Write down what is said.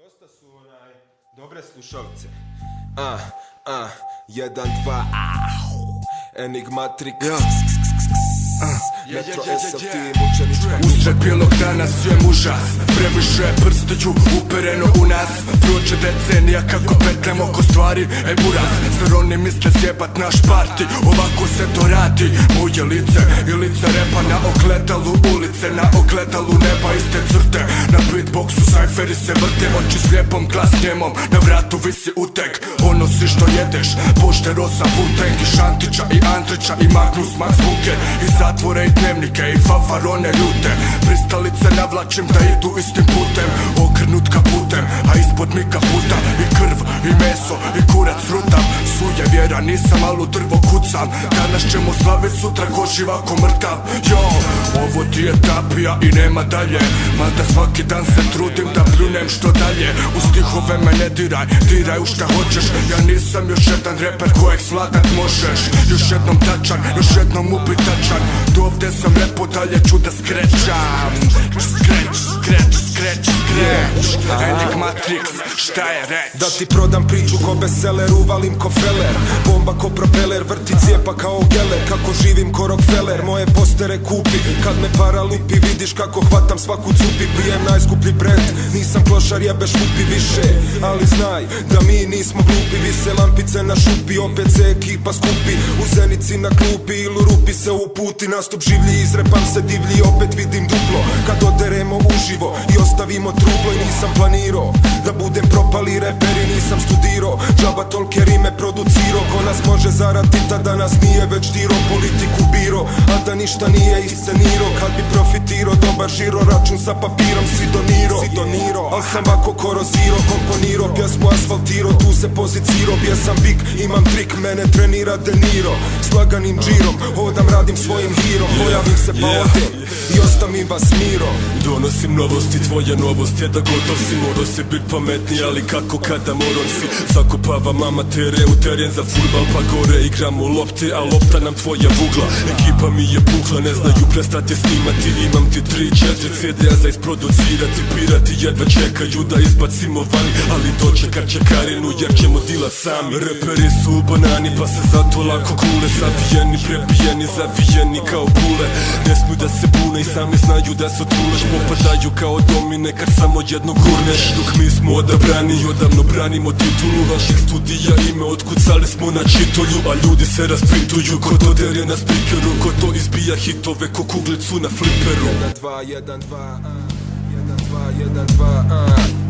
Dosta su dobre slušalce. 1, 2, Enigmatrix. Metro SF team, učenička. Usred bijelog dana svijem užas, previše prstiju upereno u nas. Prođe decenija kako petljamo oko stvari, ej buraz. Zar oni misle sjebat naš parti, ovako se to radi. Moje lice i lice repa na ogledalu ulice, na ogledalu neba iste crte. Na beatboxu sajferi se vrte, oči slijepom, glas njemom, na vratu visi uteg. Ono si što jedeš, pošte rosa, Wu-Tang i Šantića i Andrića i Magnus, Max Bunker i zatvore i dnevnike i fafarone ljute. Pristalice navlačim da idu istim putem, okrenut kaputem, a ispod mi kaputa i krv i meso i kurac rutam. Suje vjera, nisam, al u drvo kucam. Danas ćemo slavit, sutra ko živ ako mrtav. Jo, ovo ti je tapija i nema dalje, mada svaki dan se trudim da pljunem što dalje. U stihove me ne diraj, diraj u šta hoćeš. Ja nisam još jedan reper kojeg svladat možeš. Još jednom tačan, još jednom upitačan. Do ovdje sam lepo, dalje ću da skrećam. Skreč. Enigmatrix, šta je reč? Da ti prodam priču ko bestseller, uvalim ko feller. Bomba ko propeler, vrti cijepa kao geller. Kako živim ko Rockefeller, moje postere kupi. Kad me para lupi, vidiš kako hvatam svaku cupi. Pijem najskuplji brend, nisam klošar, jebeš kupi više. Ali znaj da mi nismo glupi, vise lampice na šupi. Opet se ekipa skupi, u Zenici na klupi ili u rupi se uputi. Nastup življi, izrepam se divlji, opet vidim duplo. Kad oderemo uživo i ostavimo truplo. I nisam planirao da budem propali reper i nisam studirao. Džaba tolke rime producirao. Ko nas može zarati, tada nas nije već diro. Politiku biro, a da ništa nije iscenirao. Kad bi profitirao, dobar žiro, račun sa papirom si donirao. Al sam bako korozirao, komponirao, pjesmu asfaltirao. Tu se pozicirao, bijesam big, imam trik, mene trenira De Niro. S laganim džirom, hodam, radim svojim hirom. Pojavim se pa odem i ostavim vas mirom. Donosim novosti, tvoja novost je da gotov si. Morao si bit pametniji, ali kako kada moron si. Zakopavam amatere u teren za furbal, pa gore igramo lopte, a lopta nam tvoja vugla. Ekipa mi je pukla, ne znaju prestati snimati. Imam ti 3-4 CD-a za isproducirati. Pirati jedva čekaju da izbacimo vani, ali dočekar će Karinu jer ćemo dilat sami. Reperi su u banani pa se zato lako kule. Zavijeni, prebijeni, zavijeni kao pule. Ne smiju da se bune i sami znaju da su truleš. Popadaju kao domine kad samo jedno gurneš. Dok mi smo odabrani i odavno branimo titulu vaših studija, ime otkucali smo na čitolju. A ljudi se raspituju ko to derje na speakeru, ko to izbija hitove ko kuglicu na fliperu. 1, 2, 1, 2, 1, 2, 1, 2,